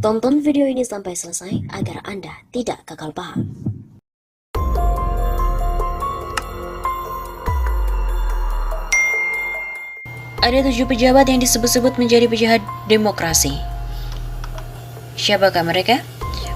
Tonton video ini sampai selesai agar Anda tidak gagal paham. Ada 7 pejabat yang disebut-sebut menjadi penjahat demokrasi. Siapakah mereka?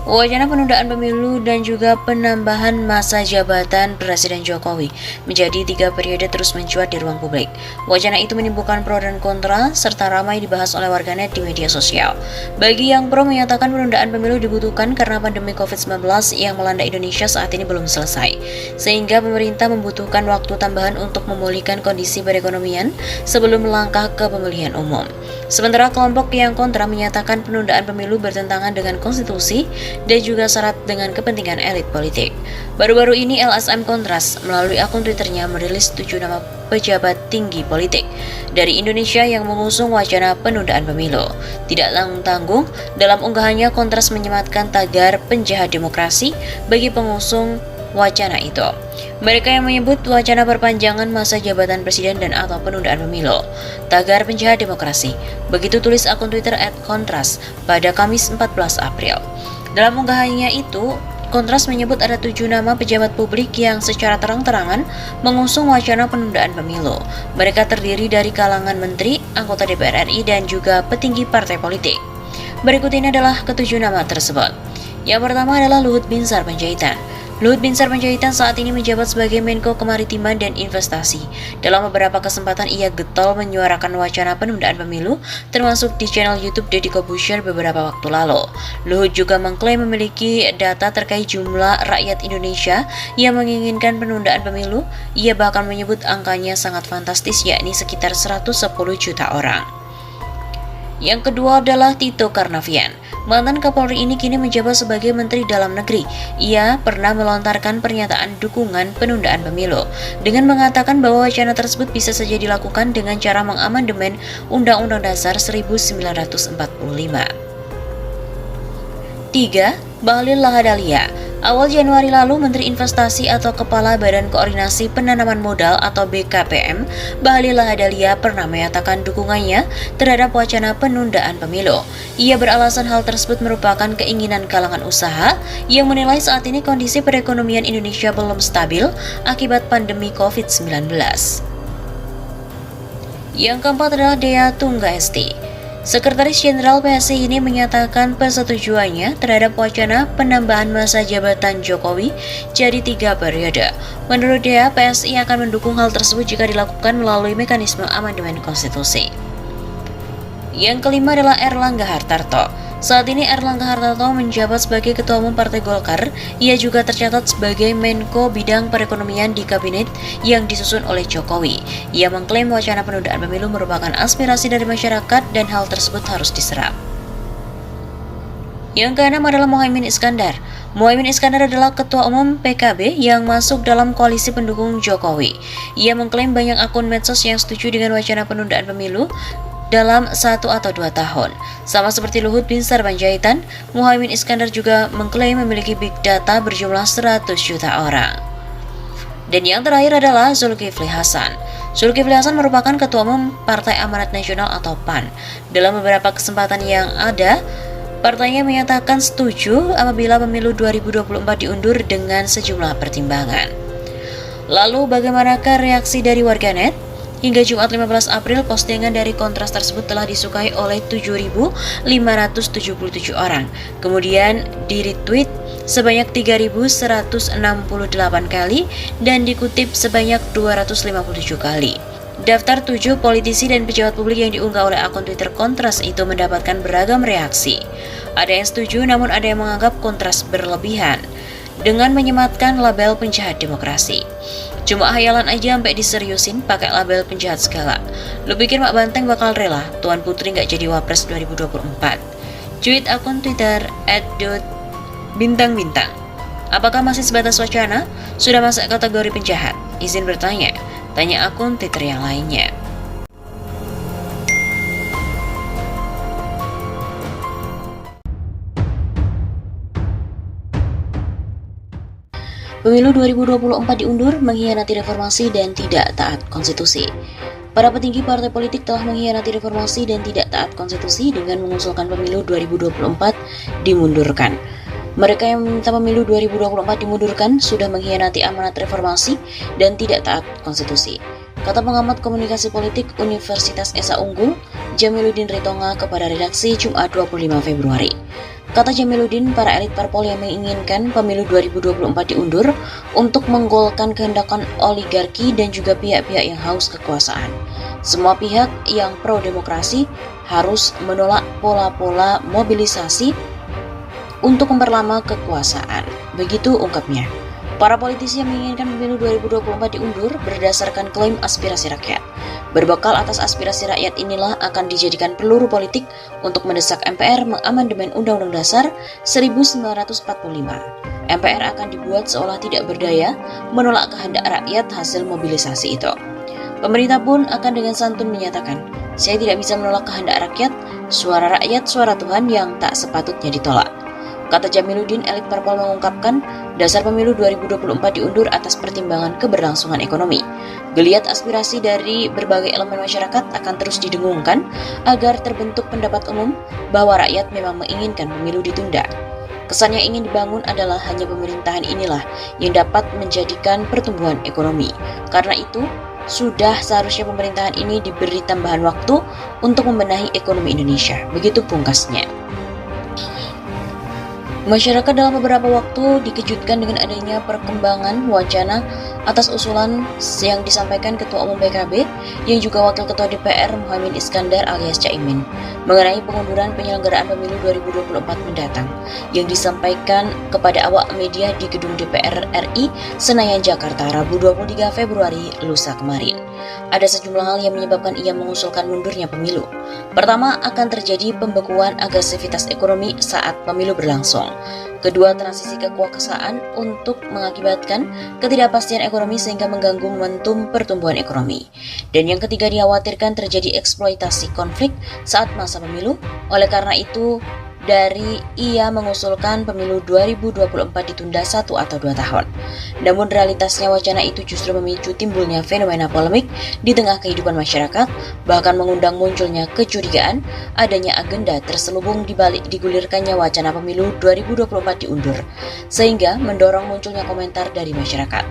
Wacana penundaan pemilu dan juga penambahan masa jabatan Presiden Jokowi menjadi 3 periode terus mencuat di ruang publik. Wacana itu menimbulkan pro dan kontra serta ramai dibahas oleh warganet di media sosial. Bagi yang pro menyatakan penundaan pemilu dibutuhkan karena pandemi COVID-19 yang melanda Indonesia saat ini belum selesai, sehingga pemerintah membutuhkan waktu tambahan untuk memulihkan kondisi perekonomian sebelum melangkah ke pemilihan umum. Sementara kelompok yang kontra menyatakan penundaan pemilu bertentangan dengan konstitusi dan juga syarat dengan kepentingan elit politik. Baru-baru ini LSM Kontras melalui akun Twitternya merilis 7 nama pejabat tinggi politik dari Indonesia yang mengusung wacana penundaan pemilu. Tidak tanggung-tanggung, dalam unggahannya Kontras menyematkan tagar penjahat demokrasi bagi pengusung wacana itu. Mereka yang menyebut wacana perpanjangan masa jabatan presiden dan atau penundaan pemilu. Tagar penjahat demokrasi, begitu tulis akun Twitter @kontras pada Kamis 14 April. Dalam unggahannya itu, Kontras menyebut ada 7 nama pejabat publik yang secara terang-terangan mengusung wacana penundaan pemilu. Mereka terdiri dari kalangan menteri, anggota DPR RI, dan juga petinggi partai politik. Berikut ini adalah ke-7 nama tersebut. Yang pertama adalah Luhut Binsar Panjaitan. Luhut Binsar Panjaitan saat ini menjabat sebagai Menko Kemaritiman dan Investasi. Dalam beberapa kesempatan ia getol menyuarakan wacana penundaan pemilu, termasuk di channel YouTube Deddy Corbuzier beberapa waktu lalu. Luhut juga mengklaim memiliki data terkait jumlah rakyat Indonesia yang menginginkan penundaan pemilu. Ia bahkan menyebut angkanya sangat fantastis, yakni sekitar 110 juta orang. Yang kedua adalah Tito Karnavian. Mantan Kapolri ini kini menjabat sebagai Menteri Dalam Negeri. Ia pernah melontarkan pernyataan dukungan penundaan pemilu dengan mengatakan bahwa wacana tersebut bisa saja dilakukan dengan cara mengamandemen Undang-Undang Dasar 1945. 3. Bahlil Lahadalia. Awal Januari lalu, Menteri Investasi atau Kepala Badan Koordinasi Penanaman Modal atau BKPM, Bahlil Lahadalia pernah menyatakan dukungannya terhadap wacana penundaan pemilu. Ia beralasan hal tersebut merupakan keinginan kalangan usaha yang menilai saat ini kondisi perekonomian Indonesia belum stabil akibat pandemi COVID-19. Yang keempat adalah Dea Tunggaesti. Sekretaris Jenderal PSI ini menyatakan persetujuannya terhadap wacana penambahan masa jabatan Jokowi jadi 3 periode. Menurut dia, PSI akan mendukung hal tersebut jika dilakukan melalui mekanisme amandemen konstitusi. Yang kelima adalah Erlangga Hartarto. Saat ini Erlangga Hartarto menjabat sebagai Ketua Umum Partai Golkar. Ia juga tercatat sebagai Menko Bidang Perekonomian di Kabinet yang disusun oleh Jokowi. Ia mengklaim wacana penundaan pemilu merupakan aspirasi dari masyarakat dan hal tersebut harus diserap. Yang keenam adalah Muhaimin Iskandar. Muhaimin Iskandar adalah Ketua Umum PKB yang masuk dalam koalisi pendukung Jokowi. Ia mengklaim banyak akun medsos yang setuju dengan wacana penundaan pemilu dalam 1 atau 2 tahun. Sama seperti Luhut Binsar Panjaitan, Muhaimin Iskandar juga mengklaim memiliki big data berjumlah 100 juta orang. Dan yang terakhir adalah Zulkifli Hasan. Zulkifli Hasan merupakan Ketua Umum Partai Amanat Nasional atau PAN. Dalam beberapa kesempatan yang ada, partainya menyatakan setuju apabila pemilu 2024 diundur dengan sejumlah pertimbangan. Lalu bagaimanakah reaksi dari warganet? Hingga Jumat 15 April, postingan dari Kontras tersebut telah disukai oleh 7.577 orang. Kemudian di-retweet sebanyak 3.168 kali dan dikutip sebanyak 257 kali. Daftar 7 politisi dan pejabat publik yang diunggah oleh akun Twitter Kontras itu mendapatkan beragam reaksi. Ada yang setuju, namun ada yang menganggap Kontras berlebihan dengan menyematkan label penjahat demokrasi. Cuma hayalan aja sampai diseriusin pakai label penjahat segala. Lu pikir Mak Banteng bakal rela Tuan Putri nggak jadi Wapres 2024? Tweet akun Twitter @bintang-bintang. Apakah masih sebatas wacana? Sudah masuk kategori penjahat? Izin bertanya. Tanya akun Twitter yang lainnya. Pemilu 2024 diundur, mengkhianati reformasi dan tidak taat konstitusi. Para petinggi partai politik telah mengkhianati reformasi dan tidak taat konstitusi dengan mengusulkan pemilu 2024 dimundurkan. Mereka yang meminta pemilu 2024 dimundurkan sudah mengkhianati amanat reformasi dan tidak taat konstitusi, kata pengamat komunikasi politik Universitas Esa Unggul, Jamiluddin Ritonga kepada redaksi Jumat 25 Februari. Kata Jamiluddin, para elit parpol yang menginginkan pemilu 2024 diundur untuk menggolkan kehendakan oligarki dan juga pihak-pihak yang haus kekuasaan. Semua pihak yang pro-demokrasi harus menolak pola-pola mobilisasi untuk memperlama kekuasaan. Begitu ungkapnya. Para politisi yang menginginkan pemilu 2024 diundur berdasarkan klaim aspirasi rakyat. Berbekal atas aspirasi rakyat inilah akan dijadikan peluru politik untuk mendesak MPR mengamandemen Undang-Undang Dasar 1945. MPR akan dibuat seolah tidak berdaya menolak kehendak rakyat hasil mobilisasi itu. Pemerintah pun akan dengan santun menyatakan, saya tidak bisa menolak kehendak rakyat, suara Tuhan yang tak sepatutnya ditolak. Kata Jamiluddin, elit parpol mengungkapkan dasar pemilu 2024 diundur atas pertimbangan keberlangsungan ekonomi. Geliat aspirasi dari berbagai elemen masyarakat akan terus didengungkan agar terbentuk pendapat umum bahwa rakyat memang menginginkan pemilu ditunda. Kesan yang ingin dibangun adalah hanya pemerintahan inilah yang dapat menjadikan pertumbuhan ekonomi. Karena itu, sudah seharusnya pemerintahan ini diberi tambahan waktu untuk membenahi ekonomi Indonesia. Begitu pungkasnya. Masyarakat dalam beberapa waktu dikejutkan dengan adanya perkembangan wacana atas usulan yang disampaikan Ketua Umum PKB yang juga Wakil Ketua DPR Muhaimin Iskandar alias Caimin mengenai pengunduran penyelenggaraan pemilu 2024 mendatang yang disampaikan kepada awak media di gedung DPR RI Senayan Jakarta Rabu 23 Februari lusa kemarin. Ada sejumlah hal yang menyebabkan ia mengusulkan mundurnya pemilu. Pertama, akan terjadi pembekuan agresivitas ekonomi saat pemilu berlangsung. Kedua, transisi kekuasaan untuk mengakibatkan ketidakpastian ekonomi sehingga mengganggu momentum pertumbuhan ekonomi. Dan yang ketiga, dikhawatirkan terjadi eksploitasi konflik saat masa pemilu. Oleh karena itu, ia mengusulkan pemilu 2024 ditunda 1 atau 2 tahun. Namun realitasnya wacana itu justru memicu timbulnya fenomena polemik di tengah kehidupan masyarakat, bahkan mengundang munculnya kecurigaan adanya agenda terselubung di balik digulirkannya wacana pemilu 2024 diundur, sehingga mendorong munculnya komentar dari masyarakat.